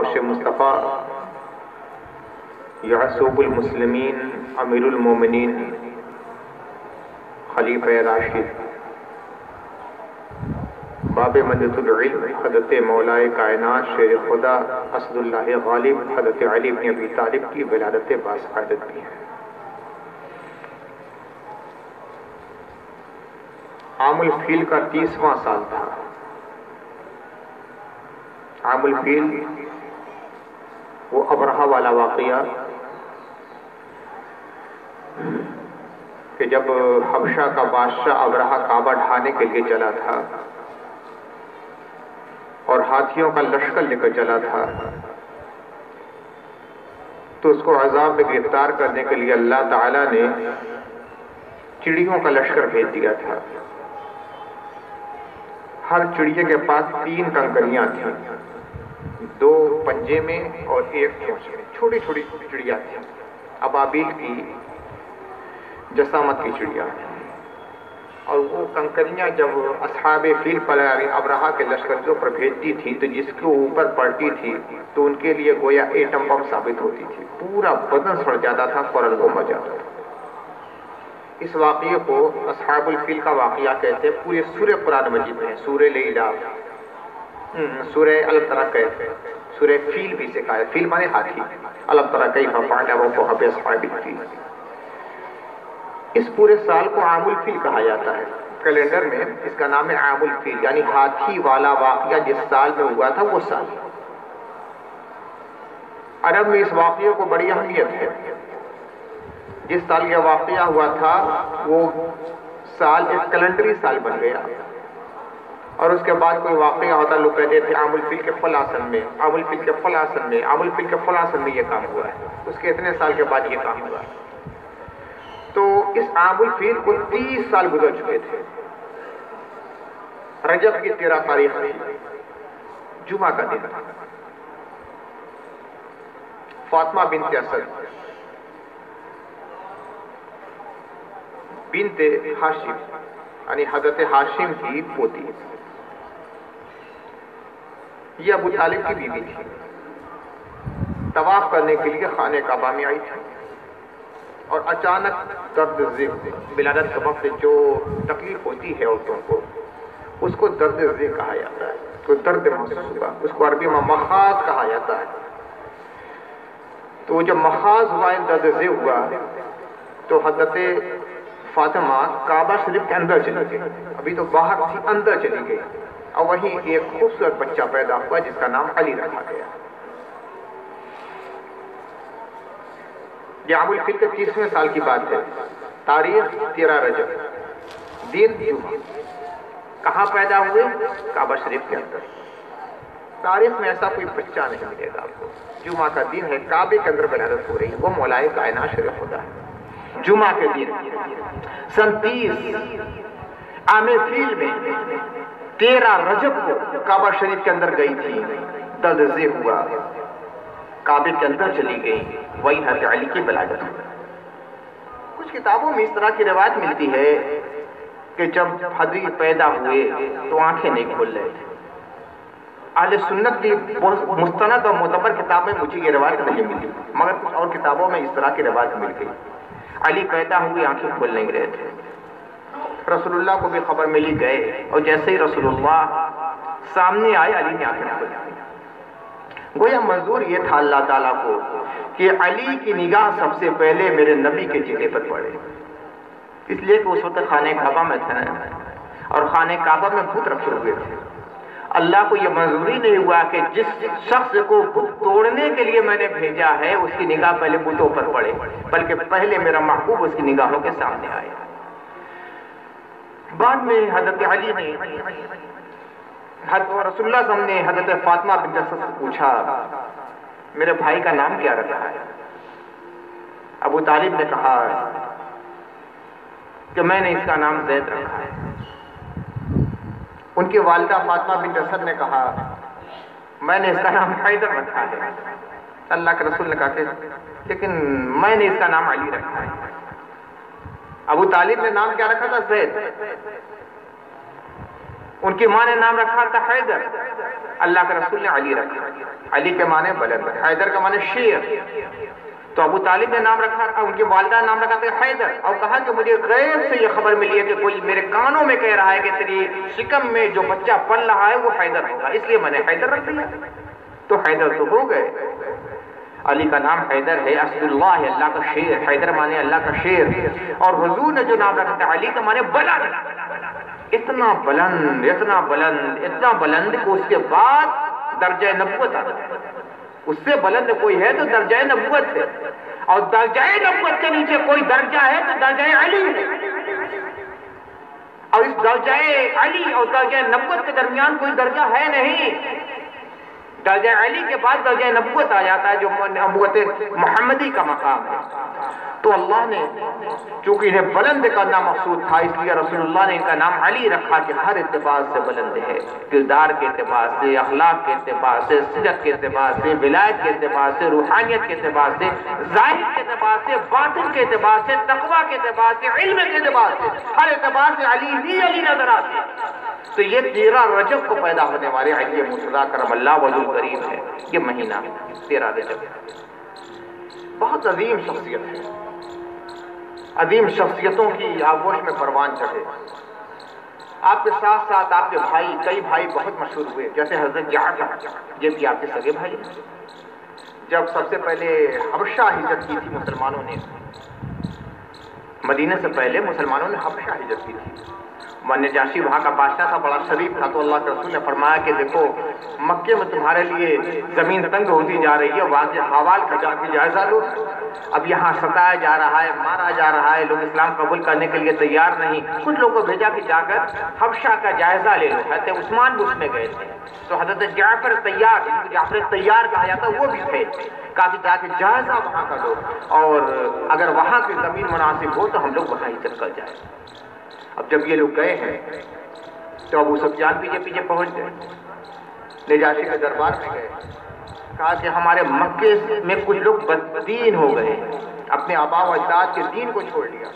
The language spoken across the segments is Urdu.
خوش مصطفیٰ یعصوب المسلمین امیر المومنین خلیفہ راشد باب مدت العلم حضرت مولائے کائنات شیر خدا اسد اللہ غالب حضرت علی بن ابی طالب کی ولادت باسعادت بھی ہے۔ عام الفیل کا 30واں سال تھا۔ عام الفیل وہ ابرہہ والا واقعہ کہ جب حبشہ کا بادشاہ ابرہہ کعبہ ڈھانے کے لیے چلا تھا اور ہاتھیوں کا لشکر لے کر چلا تھا، تو اس کو عذاب میں گرفتار کرنے کے لیے اللہ تعالیٰ نے چڑیوں کا لشکر بھیج دیا تھا۔ ہر چڑیے کے پاس 3 کنکریاں تھیں، 2 پنجے میں اور 1 چونچ میں، چھوٹی چھوٹی چڑیا تھیں، ابابیل کی جسامت کی چڑیا۔ اور وہ کنکریاں جب اصحاب فیل پر ابرہہ کے لشکر کے اوپر بھیجتی تھی تو جس کے اوپر پڑتی تھی تو ان کے لیے گویا ایٹم بم ثابت ہوتی تھی، پورا بدن سڑ جاتا تھا، فوراً وہ مر جاتا تھا۔ اس واقعے کو اصحاب الفیل کا واقعہ کہتے ہیں۔ پورے سورہ قرآن مجید میں سورہ لیلاف، سورہ الم تری کیف، سورہ فیل بھی سے کہا ہے، فیل مانے ہاتھی، الم تری کیف فعل ربک باصحاب الفیل۔ اس پورے سال کو عام الفیل کہا جاتا ہے، کیلنڈر میں اس کا نام ہے عام الفیل، یعنی ہاتھی والا واقعہ جس سال میں ہوا تھا وہ سال۔ عرب میں اس واقعے کو بڑی اہمیت ہے۔ جس سال یہ واقعہ ہوا تھا وہ سال ایک کیلنڈری سال بن گیا، اور اس کے بعد کوئی واقعہ ہوتا لوگ کہتے تھے عام الفیل کے فلاں سن میں، عام الفیل کے فلاں سن میں، عام الفیل کے فلاں سن میں یہ کام ہوا ہے، اس کے اتنے سال کے بعد یہ کام ہوا ہے۔ تو اس عام الفیل کو 30 سال گزر چکے تھے۔ رجب کی 13 تاریخ تھی، جمعہ کا دن تھا۔ فاطمہ بنت اسد بنت ہاشم یعنی حضرت ہاشم کی پوتی، یہ ابو طالب کی بیوی تھی، طواف کرنے کے لیے خانہ کعبہ میں آئی تھی، اور اچانک درد ذیل، ولادت کے وقت جو تکلیف ہوتی ہے عورتوں کو اس کو درد ذیل کہا جاتا ہے، تو درد محسوس ہوا، اس کو عربی میں مخاض کہا جاتا ہے۔ تو جب مخاض ہوا، درد ذیل ہوا، تو حضرت فاطمہ کعبہ شریف کے اندر چلی گئی، ابھی تو باہر تھی، اندر چلی گئی، اور وہیں ایک خوبصورت بچہ پیدا ہوا جس کا نام علی رکھا گیا۔ یہ عام الفیل کے 30ویں سال کی بات ہے، تاریخ 13 رجب، دن جمعہ۔ کہاں پیدا ہوئے؟ کعبہ شریف کے اندر۔ تاریخ میں ایسا کوئی بچہ نہیں ملے گا آپ کو۔ جمعہ کا دن ہے، کعبے کے اندر ولادت ہو رہی ہے، وہ مولائے کائنات شریف خدا ہے۔ جمعہ کے دن سن 30 عام الفیل میں 13 رجب کو کعبہ شریف کے اندر گئی تھی، درد ذیل ہوا، کعبے کے اندر چلی گئی، وہی حضرت علی کی ولادت ہوئی۔ کچھ کتابوں میں اس طرح کی روایت ملتی ہے کہ جب حضرت پیدا ہوئے تو آنکھیں نہیں کھول رہے تھے۔ اہل سنت کی مستند اور معتبر کتاب میں مجھے یہ روایت نہیں ملی، مگر کچھ اور کتابوں میں اس طرح کی روایت مل گئی۔ علی پیدا ہوئے، آنکھیں کھول نہیں رہے تھے۔ رسول اللہ کو بھی خبر ملی، گئے، اور جیسے ہی رسول اللہ سامنے آئے علی نے آنکھیں کھول دی۔ گویا منظور یہ تھا اللہ تعالیٰ کو کہ علی کی نگاہ سب سے پہلے میرے نبی کے چہرے پر پڑے، اس لیے کہ اس وقت خانہ کعبہ میں تھے اور خانہ کعبہ میں بت رکھے ہوئے تھے۔ اللہ کو یہ منظوری نہیں ہوا کہ جس شخص کو بت توڑنے کے لیے میں نے بھیجا ہے اس کی نگاہ پہلے بتوں پر پڑے، بلکہ پہلے میرا محبوب اس کی نگاہوں کے سامنے آئے۔ بعد میں حضرت علی نے رسول اللہ صلی اللہ علیہ وسلم نے حضرت فاطمہ بنت اسد سے پوچھا میرے بھائی کا نام کیا رکھا ہے؟ ابو طالب نے کہا کہ میں نے اس کا نام زید رکھا ہے۔ ان کی والدہ فاطمہ بنت اسد نے کہا میں نے اس کا نام حیدر رکھا ہے۔ اللہ کے رسول نے کہا کہ لیکن میں نے اس کا نام علی رکھا ہے۔ ابو طالب نے نام کیا رکھا تھا؟ زید۔ ان کی ماں نے نام رکھا تھا حیدر، اللہ کے رسول نے علی رکھا۔ علی کے معنی بلند، حیدر کا معنی شیر۔ تو ابو طالب نے نام رکھا تھا، ان کی والدہ نے نام رکھا تھا حیدر، اور کہا کہ مجھے غیب سے یہ خبر ملی ہے کہ کوئی میرے کانوں میں کہہ رہا ہے کہ تیری شکم میں جو بچہ پل رہا ہے وہ حیدر ہوگا، اس لیے میں نے حیدر رکھ دیا۔ تو حیدر تو ہو گئے۔ علی کا نام حیدر ہے، اسد اللہ ہے، اللہ کا شیر۔ حیدر مانے اللہ کا شیر۔ اور حضور نے جو نام رکھا تھا علی کا مانے بلند، اتنا بلند اتنا بلند اتنا بلند کہ اس کے بعد درجہ نبوت آتا ہے۔ اس سے بلند کوئی ہے تو درجہ نبوت ہے، اور درجہ نبوت کے نیچے کوئی درجہ ہے تو درجہ علی ہے، اور اس درجہ علی اور درجہ نبوت کے درمیان کوئی درجہ ہے نہیں۔ درجہ علی کے بعد درجہ نبوت آ جاتا ہے جو نبوت محمدی کا مقام ہے۔ تو اللہ نے چونکہ انہیں بلند کرنا مقصود تھا، اس لیے رسول اللہ نے ان کا نام علی رکھا کہ ہر اعتبار سے بلند ہے، کردار کے اعتبار سے، اخلاق کے اعتبار سے، سیرت کے اعتبار سے، ولایت کے اعتبار سے، روحانیت کے اعتبار سے، ظاہر کے اعتبار سے، باطن کے اعتبار سے، تقویٰ کے اعتبار سے، علم کے اعتبار سے، ہر اعتبار سے علی ہی علی نظر آتے ہیں۔ تو یہ 13 رجب کو پیدا ہونے والے علی مرتضیٰ کرم اللہ وجہ الکریم ہے، یہ مہینہ 13 رجب بہت عظیم شخصیت ہے، عظیم شخصیتوں کی آغوش میں پروان چڑھے۔ آپ کے ساتھ ساتھ آپ کے بھائی، کئی بھائی بہت مشہور ہوئے، جیسے حضرت جعفر، یہ بھی آپ کے سگے بھائی ہیں۔ جب سب سے پہلے حبشہ ہجرت کی تھی مسلمانوں نے، مدینہ سے پہلے مسلمانوں نے حبشہ ہجرت کی تھی۔ نجاشی وہاں کا بادشاہ تھا، بڑا شریف تھا، تو اللہ کے رسول نے فرمایا کہ دیکھو مکے میں تمہارے لیے زمین تنگ ہوتی جا رہی ہے، وہاں کے حوال کا جا کے جائزہ لو۔ اب یہاں ستایا جا رہا ہے، مارا جا رہا ہے، لوگ اسلام قبول کرنے کے لیے تیار نہیں۔ کچھ لوگوں کو بھیجا کہ جا کر حبشہ کا جائزہ لے لو۔ حضرت عثمان بھی اس میں گئے تھے، تو حضرت جعفر تیار، جعفر تیار کہا جاتا وہ بھی تھے، کہا کہ جا کے جائزہ وہاں کا لو، اور اگر وہاں کی زمین مناسب ہو تو ہم لوگ وہاں ہجرت کر جائیں۔ اب جب یہ لوگ گئے ہیں تو ابو سفیان پیچھے پیچھے پہنچ گئے، نجاشی کے دربار میں گئے، کہا کہ ہمارے مکے میں کچھ لوگ بددین ہو گئے، اپنے آبا و اجداد کے دین کو چھوڑ دیا،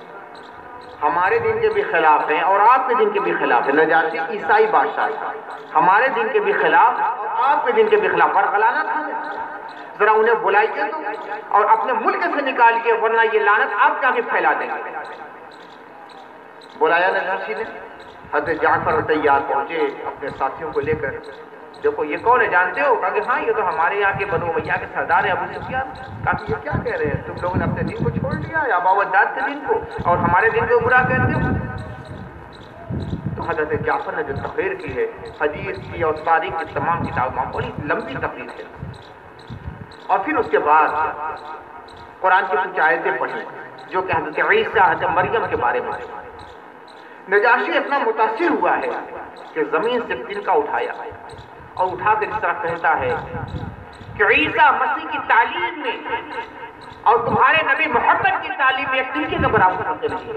ہمارے دین کے بھی خلاف ہیں اور آپ کے دین کے بھی خلاف ہیں۔ نجاشی عیسائی بادشاہ تھا، ہمارے دین کے بھی خلاف اور آپ کے دین کے بھی خلاف، برغلانہ تھا، ذرا انہیں بلائیے تو اور اپنے ملک سے نکالیے، ورنہ یہ لعنت آپ کا بھی پھیلا دیں گے۔ بلایا نجاشی نے، حضرت جعفر تیار پہنچے اپنے ساتھیوں کو لے کر۔ دیکھو یہ کون ہے جانتے ہو؟ کہا کہ ہاں یہ تو ہمارے یہاں کے بنو امیہ کے سردار ہیں ابو سفیان۔ کہا کہ یہ کیا کہہ رہے ہیں، تم لوگوں نے اپنے دین کو چھوڑ دیا ہے، آبا و اجداد کے دین کو، اور ہمارے دین کو برا کہتے ہو۔ تو حضرت جعفر نے جو تقریر کی ہے، حدیث کی اور تاریخ کی تمام کتابوں میں، بڑی لمبی تقریر ہے، اور پھر اس کے بعد قرآن کی کچھ آیتیں پڑھی جو کہ حضرت عیسیٰ، حضرت مریم کے بارے میں۔ نجاشی اتنا متاثر ہوا ہے کہ زمین سے تنکا اٹھایا اور اٹھا کر اس طرح کہتا ہے کہ عیسیٰ مسیح کی تعلیم میں اور تمہارے نبی محمد کی تعلیم میں ایک تنکے کا برابر ہوتے نہیں۔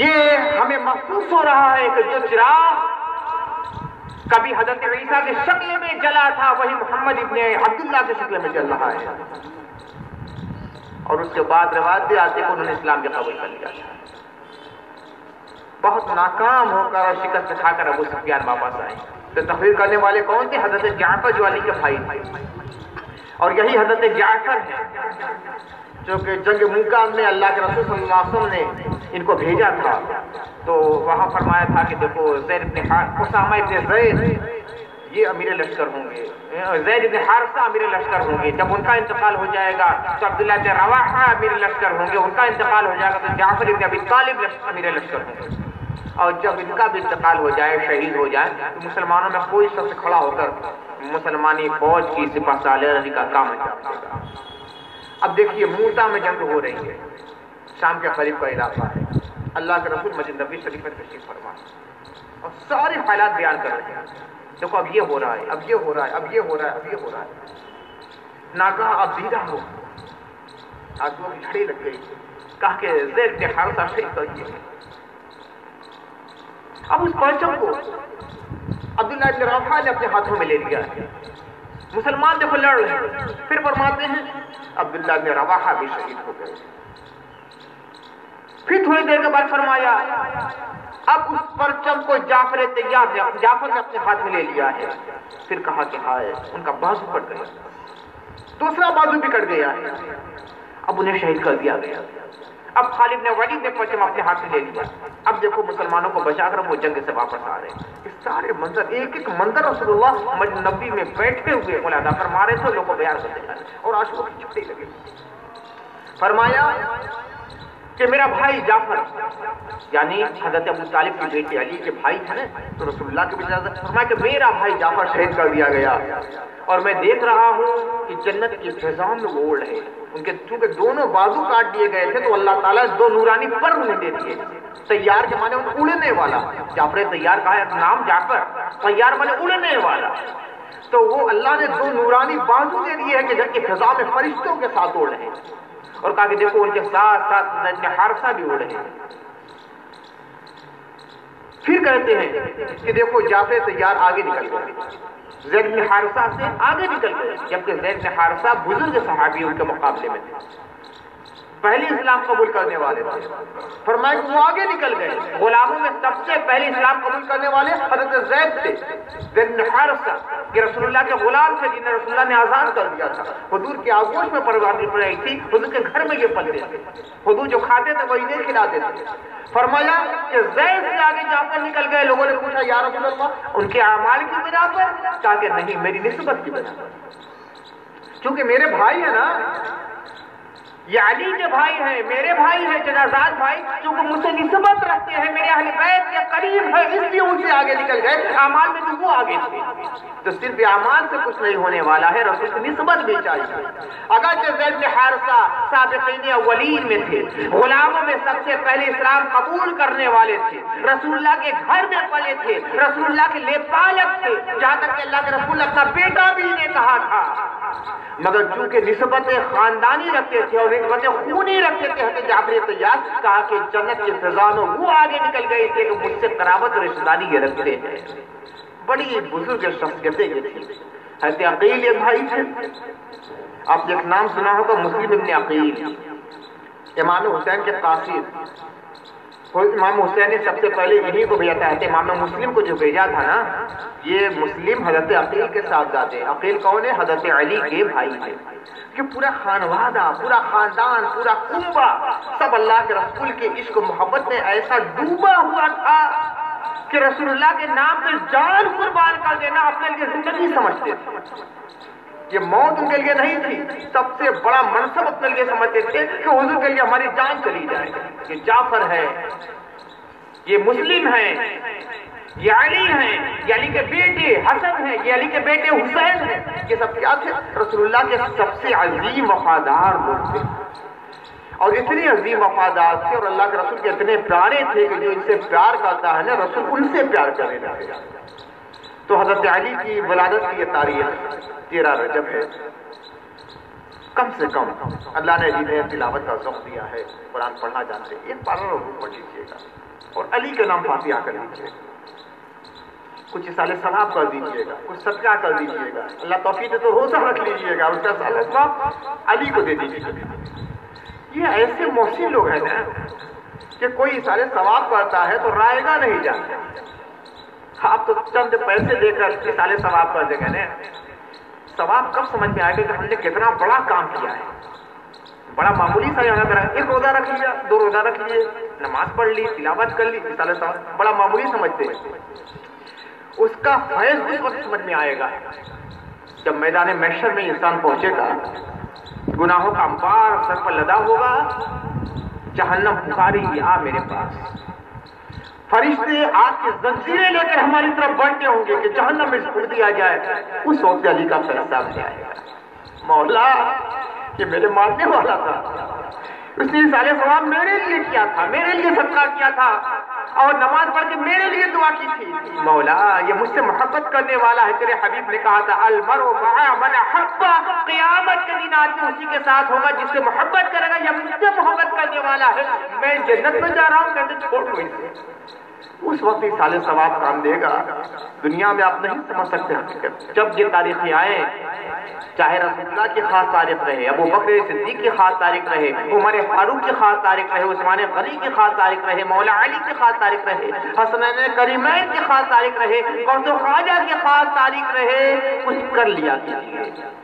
یہ ہمیں محسوس ہو رہا ہے کہ جو چراغ کبھی حضرت عیسیٰ کی شکل میں جلا تھا وہی محمد ابن عبداللہ کی شکل میں جل رہا ہے، اور اس کے بعد روایت بھی آتی ہے کہ انہوں نے اسلام کے قبول کر لیا۔ بہت ناکام ہو کر اور شکست کھا کر ابو سفیان واپس آئے، تو تقریر کرنے والے کون تھے؟ حضرت جعفر جو علی کے بھائی تھے، اور یہی حضرت جعفر ہے جو کہ جنگ موقع میں اللہ کے رسول صلی اللہ علیہ وسلم نے ان کو بھیجا تھا، تو وہاں فرمایا تھا کہ دیکھو زید بن اسامہ ابن زید یہ امیر لشکر ہوں گے، زید بن حارثہ امیر لشکر ہوں گے، جب ان کا انتقال ہو جائے گا تو عبداللہ بن رواحہ امیر لشکر ہوں گے، ان کا انتقال ہو جائے گا تو جعفر بن ابی طالب امیر لشکر ہوں گے، اور جب ان کا بھی انتقال ہو جائے، شہید ہو جائے، تو مسلمانوں میں کوئی شخص کھڑا ہو کر مسلمانی فوج کی سپہ سالاری کا کام انجام دے گا۔ اب دیکھیے موتا میں جنگ ہو رہی ہے، شام کے قریب کا علاقہ ہے، اللہ کے رسول مسجد نبوی شریف میں تشریف فرما اور سارے حالات بیان کر رہے ہیں، دیکھو اب یہ ہو رہا ہے، اب یہ ہو رہا ہے، اب یہ ہو رہا ہے، اب یہ ہو رہا ہے۔ ناگاہ اب دیدہ ہو، آنسوؤں کی جھڑی لگ گئی، کہا کہ زید بن حارثہ شہید کر دیے۔ اب اس پرچم کو عبداللہ بن رواحہ نے اپنے ہاتھوں میں لے لیا ہے، مسلمان دیکھو لڑ رہے ہیں، پھر فرماتے ہیں عبداللہ بن رواحہ بھی شہید ہو گئے۔ پھر تھوڑی دیر کے بعد فرمایا اب اس پرچم کو جعفر نے اپنے ہاتھ میں لے لیا ہے. پھر کہا کہ ہائے ان کا بازو کٹ گیا, دوسرا بازو بھی کٹ گیا ہے, اب انہیں شہید کر دیا گیا. اب خالد نے ولید نے پرچم اپنے ہاتھ میں لے لیا. اب دیکھو مسلمانوں کو بچا کر وہ جنگ سے واپس آ رہے ہیں. اس سارے منظر ایک ایک منظر رسول اللہ مسجد نبوی میں بیٹھے ہوئے ملاحظہ فرما رہے تھے, لوگوں کو بیان کرتے ہیں اور عاشقوں کی چھٹی لگی. فرمایا کہ میرا بھائی جعفر یعنی حضرت ابو طالب کے بیٹے علی کے بھائی تھے نا, تو رسول اللہ کے بیٹے فرمایا کہ میرا بھائی جعفر شہید کر دیا گیا اور میں دیکھ رہا ہوں کہ جنت کی فضاؤں میں وہ اڑ رہے ہیں. ان کے چونکہ دونوں بازو کاٹ دیے گئے تھے تو اللہ تعالیٰ دو نورانی پر انہیں دے دیے. تیار کے معنی اڑنے والا, جعفر تیار کہا ہے نام جعفر, تیار معنی اڑنے والا. تو وہ اللہ نے دو نورانی بازو دے دیے ہیں کہ جن کی فضا میں فرشتوں کے ساتھ اڑ رہے ہیں. اور کہا کہ دیکھو ان کے ساتھ ساتھ زید بن حارثہ بھی اڑ رہے ہیں. پھر کہتے ہیں کہ دیکھو جعفر تیار آگے نکل گئے, زید بن حارثہ سے آگے نکل گئے, جبکہ زید بن حارثہ بزرگ صحابی ان کے مقابلے میں تھے, پہلے اسلام قبول کرنے والے تھے. فرمایا کہ وہ آگے نکل گئے. غلاموں میں سب سے پہلے اسلام قبول کرنے والے حضرت زید تھے, زید بن حارثہ کہ رسول اللہ کے غلام تھے جنہیں رسول اللہ نے آزاد کر دیا تھا. حضور کی آغوش میں پروانی پڑ رہی تھی, حضور کے گھر میں یہ پلتے تھے, حضور جو کھاتے تھے وہی نہیں کھلاتے تھے. فرمایا کہ زید سے آگے جا کر نکل گئے. لوگوں نے پوچھا یا رسول اللہ ان کے اعمال کی بنا پر؟ کہا کہ نہیں, میری نسبت کی بنا پر, چونکہ میرے بھائی ہیں نا, یہ علی کے بھائی ہیں, میرے بھائی ہیں جنازات بھائی, چونکہ مجھ سے نسبت رکھتے ہیں, میرے اہل بیت کے قریب ہے, اس لیے ان سے آگے نکل گئے. اعمال میں تو وہ آگے تھے, تو صرف اعمال سے کچھ نہیں ہونے والا ہے, رسول کی نسبت بھی چاہیے. اگرچہ زید بن حارثہ سابقین اولین میں تھے, غلاموں میں سب سے پہلے اسلام قبول کرنے والے تھے, رسول اللہ کے گھر میں پلے تھے, رسول اللہ کے لیے پالک تھے, جہاں تک کہ اللہ کے رسول اپنا بیٹا بھی انہیں کہا تھا. مگر چونکہ نسبت خاندانی رکھتے تھے اور نسبت خونی رکھتے تھے, حضرت جعفر تیار کہا کہ جنت کی فضا میں وہ آگے نکل گئے تھے کہ مجھ سے قرابت اور رشتہ داری یہ رکھتے ہیں. بڑی بزرگ شخصیتیں یہ تھی. حضرت عقیل ایک بھائی تھے, آپ نے ایک نام سنا ہوگا مسلم ابن عقیل, امام حسین کے قاصد. امام حسین نے سب سے پہلے انہی کو بھیجا تھا. امام مسلم کو جو بھیجا تھا نا, یہ مسلم حضرت عقیل کے صاحبزادے. عقیل کون ہے؟ حضرت علی کے بھائی ہیں. کہ پورا خانوادہ, پورا خاندان, پورا کنبہ سب اللہ کے رسول کے عشق و محبت میں ایسا ڈوبا ہوا تھا کہ رسول اللہ کے نام پہ جان قربان کر دینا اپنے لیے زندگی سمجھتے تھے. یہ موت ان کے لیے نہیں تھی, سب سے بڑا منصب اپنے لیے سمجھتے تھے کہ حضور کے لیے ہماری جان چلی جائے. یہ جعفر ہے, یہ مسلم ہے, یہ علی ہیں, یہ علی کے بیٹے حسن ہیں, یہ علی کے بیٹے حسین ہیں. یہ سب کیا تھے؟ رسول اللہ کے سب سے عظیم وفادار لوگ تھے, اور اتنے عظیم وفادار تھے اور اللہ کے رسول کے اتنے پیارے تھے کہ جو ان سے پیار کرتا ہے نا, رسول ان سے پیار کرنے لگے. تو حضرت علی کی ولادت کی یہ تاریخ 13 رجب ہے. کم سے کم اللہ نے جنہیں تلاوت کا ذوق دیا ہے, قرآن پڑھنا جانتے ہیں, ایک پارہ روح پڑھ لیجیے گا اور علی کے نام فاتحہ کر لیجیے گا, کچھ اصال ثواب کر دیجیے گا, کچھ صدقہ کر دیجیے گا. اللہ توفیق دے تو روزہ رکھ لیجیے گا, اس کا اصال ثواب علی کو دے دیجیے گا. یہ ایسے محسن لوگ ہیں نا کہ کوئی اصال ثواب کرتا ہے تو رائے گا نہیں جاتا. آپ تو چند پیسے دے کر اصال ثواب کر دیں گے نا, ثواب کب سمجھ میں آئے گا کہ ہم نے کتنا بڑا کام کیا ہے. بڑا معمولی سا یہاں کرا, ایک روزہ رکھ لیا, 2 روزہ رکھ لیے, نماز پڑھ لی, تلاوت کر لی, اصال ثواب بڑا معمولی سمجھتے ہیں. اس کا فیض اس وقت سمجھ میں آئے گا جب میدان محشر میں انسان پہنچے گا, گناہوں کا انبار سر پر لدا ہوگا, جہنم پکارے گی آ میرے پاس, فرشتے آگ کی زنجیریں لے کر ہماری طرف بڑھتے ہوں گے کہ جہنم میں چھوڑ دیا جائے. اس وقت علی کا فیصلہ میں آئے گا, مولا یہ میرے ماننے والا تھا, اس نے سارے ثواب میرے لیے کیا تھا, میرے لیے صدقہ کیا تھا اور نماز پڑھ کے میرے لیے دعا کی تھی. مولا یہ مجھ سے محبت کرنے والا ہے. تیرے حبیب نے کہا تھا المرء مع من احب, قیامت کے دن آدمی اسی کے ساتھ ہوگا جس سے محبت کرے گا. یہ مجھ سے محبت کرنے والا ہے, میں جنت میں جا رہا ہوں, کہتے چھوڑ دو اسے. اس وقت یہ سال ثواب کام دے گا. دنیا میں آپ نہیں سمجھ سکتے حقیقت. جب یہ تاریخیں آئیں، چاہے رسول اللہ کی خاص تاریخ رہے، ابو بکر صدیق کی خاص تاریخ رہے، عمر فاروق کی خاص تاریخ رہے، عثمان غنی کی خاص تاریخ رہے، مولا علی کی خاص تاریخ رہے، حسنین کریمین کی خاص تاریخ رہے، غوث خواجہ کی خاص تاریخ رہے، کچھ کر لیا کیجیے.